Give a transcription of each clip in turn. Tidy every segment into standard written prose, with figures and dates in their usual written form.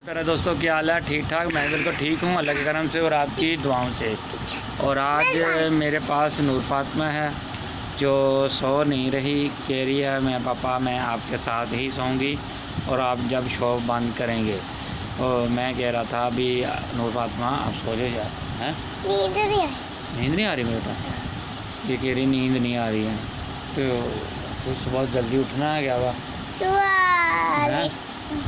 मेरा दोस्तों क्या हाल है? ठीक ठाक। मैं बिल्कुल ठीक हूँ अल्लाह के करम से और आपकी दुआओं से। और आज मेरे पास नूर फातिमा है जो सो नहीं रही, कह रही है मैं पापा मैं आपके साथ ही सोऊंगी और आप जब शॉप बंद करेंगे। और मैं कह रहा था अभी नूर फातिमा आप सो जाए हैं, नींद नहीं आ रही बेटा? ये कह रही नींद नहीं आ रही है तो सुबह जल्दी उठना है क्या हुआ?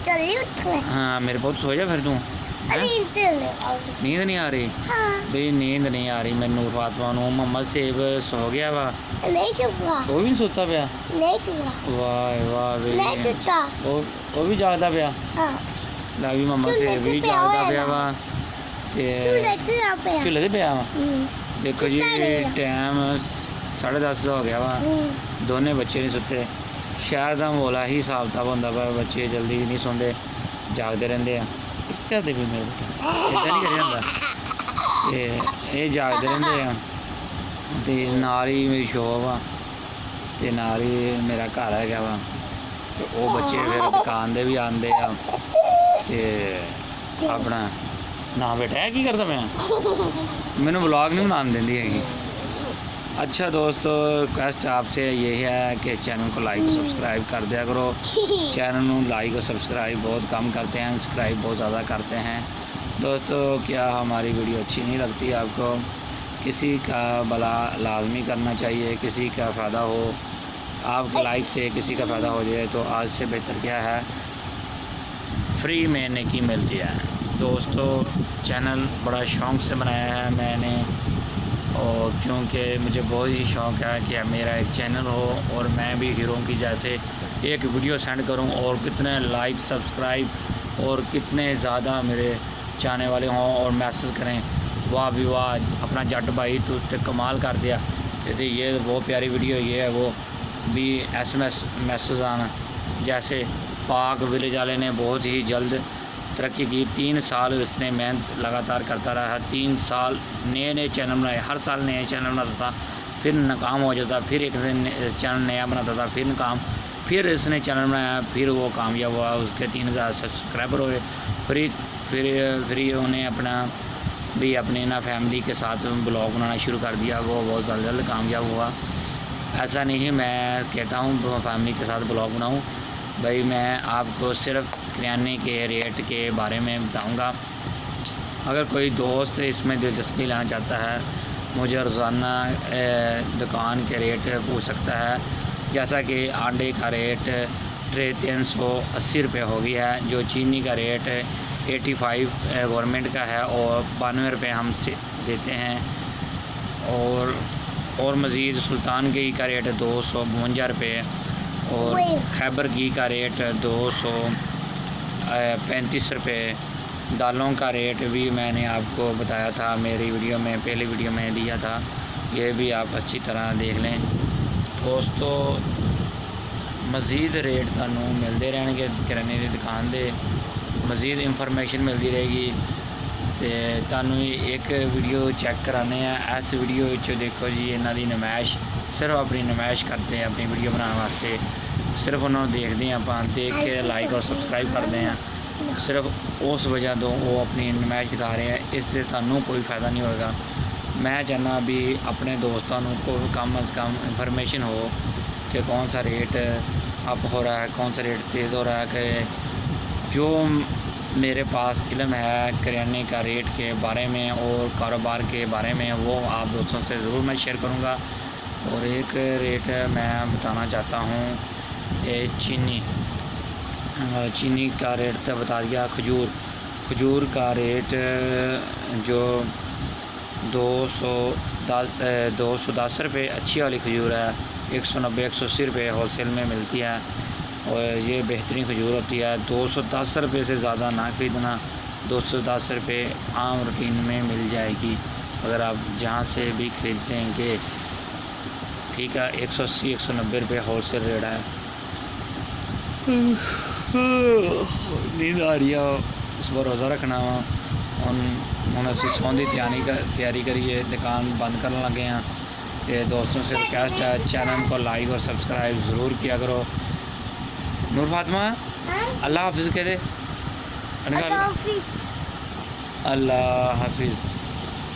जल्दी उठना। हाँ मेरे बहुत सो जा फिर तू। नींद नहीं आ रही? हाँ। भाई नींद नहीं आ रही। मैं नूर फातिमा नू मम्मा सेब सो गया वा? नहीं छुपा। वो भी सोता पिया? नहीं छुपा। वाह वाह नहीं छुपा। वो भी जागदा पिया? हाँ। ला भी मम्मा सेब भी जागदा पिया वा ते चूल्हे ते पिया वा। देखो जी टाइम 10:30 हो गया वा, दोनों बच्चे नहीं सुते। शहर का माहौल ही हिसाब किताब होंदा वा, बच्चे जल्दी नहीं सोंदे, जागते रहंदे आ। क्या दे भी मेरे बेटा इदां नहीं करिया होंदा ते जागते रहंदे आ ते नाल ही मेरी शॉप आ ते नाल ही मेरा घर है वा ते वो बच्चे फिर दुकान दे भी आंदे आ ते अपना ना बेटा है की करदा मैं मैनू व्लॉग नहीं बनाने देंदी हैगी। अच्छा दोस्तों रिक्वेस्ट आपसे यही है कि चैनल को लाइक और सब्सक्राइब कर दिया करो। चैनल में लाइक और सब्सक्राइब बहुत कम करते हैं, सब्सक्राइब बहुत ज़्यादा करते हैं। दोस्तों क्या हमारी वीडियो अच्छी नहीं लगती आपको? किसी का भला लाजमी करना चाहिए, किसी का फ़ायदा हो, आपके लाइक से किसी का फ़ायदा हो जाए तो आज से बेहतर क्या है, फ्री में नेकी मिलती है। दोस्तों चैनल बड़ा शौक़ से बनाया है मैंने, और क्योंकि मुझे बहुत ही शौक़ है कि मेरा एक चैनल हो और मैं भी हीरो की जैसे एक वीडियो सेंड करूं और कितने लाइक सब्सक्राइब और कितने ज़्यादा मेरे चाहने वाले हों और मैसेज करें वाह भी वाह अपना जट भाई तू तो कमाल कर दिया, यदि ये बहुत प्यारी वीडियो ये है वो भी SMS मैसेज आना। जैसे पाक विलेज वाले ने बहुत ही जल्द तरक्की की, 3 साल इसने मेहनत लगातार करता रहा, 3 साल नए नए चैनल बनाए, हर साल नए चैनल बनाता था, फिर नाकाम हो जाता, फिर एक चैनल नया बनाता था, फिर नाकाम, फिर इसने चैनल बनाया, फिर वो कामयाब हुआ, उसके 3000 सब्सक्राइबर हुए। फिर उन्हें अपना भी अपने ना फैमिली के साथ ब्लॉग बनाना शुरू कर दिया, वो बहुत जल्द कामयाब हुआ। ऐसा नहीं मैं कहता हूँ फैमिली के साथ ब्लॉग बनाऊँ भाई, मैं आपको सिर्फ किराने के रेट के बारे में बताऊंगा। अगर कोई दोस्त इसमें दिलचस्पी लेना चाहता है मुझे रोज़ाना दुकान के रेट पूछ सकता है। जैसा कि अंडे का रेट ट्रे 380 रुपये हो गया है, जो चीनी का रेट 85 गवर्नमेंट का है और 92 रुपये हम से देते हैं। और मज़ीद सुल्तान घी का रेट 252 रुपये और खैबर घी का रेट 235 रुपये। दालों का रेट भी मैंने आपको बताया था मेरी वीडियो में, पहली वीडियो में दिया था, ये भी आप अच्छी तरह देख लें। दोस्तों मज़ीद रेट थानू मिलते रहेंगे किराने की दुकान दे, मज़ीद इंफॉर्मेशन मिलती रहेगी तो थानू एक वीडियो चेक कराने हैं। इस वीडियो देखो जी इन्हों की नमाइश, सिर्फ अपनी नमाइश करते हैं अपनी वीडियो बनाने वास्ते, सिर्फ उन्होंने देखते हैं आप देख के लाइक और सब्सक्राइब करते हैं, सिर्फ उस वजह तो वो अपनी नमाइश दिखा रहे हैं, इससे थानू कोई फ़ायदा नहीं होगा। मैं चाहना भी अपने दोस्तों को कम अज़ कम इंफॉर्मेशन हो कि कौन सा रेट अप हो रहा है, कौन सा रेट तेज़ हो रहा है, कि जो मेरे पास इल्म है किराने का रेट के बारे में और कारोबार के बारे में वो आप दोस्तों से ज़रूर मैं शेयर करूँगा। और एक रेट मैं बताना चाहता हूँ कि चीनी का रेट तो बता दिया। खजूर का रेट जो 210 रुपये अच्छी वाली खजूर है, 190-180 रुपये होलसेल में मिलती है और ये बेहतरीन खजूर होती है। 210 रुपये से ज़्यादा ना खरीदना, 210 रुपये आम रूटीन में मिल जाएगी अगर आप जहाँ से भी खरीदेंगे, ठीक है। 180-190 रुपये होलसेल रेट है। नींद आ रही है, सुबह रोज़ा रखना हम असी सौन की तैयारी करिए, दुकान बंद करने लगे हैं। तो दोस्तों से रिक्वेस्ट है चैनल को लाइक और सब्सक्राइब ज़रूर किया करो। नूर फातिमा अल्लाह हाफिज़ कह दे। अनका काफी अल्लाह हाफिज़।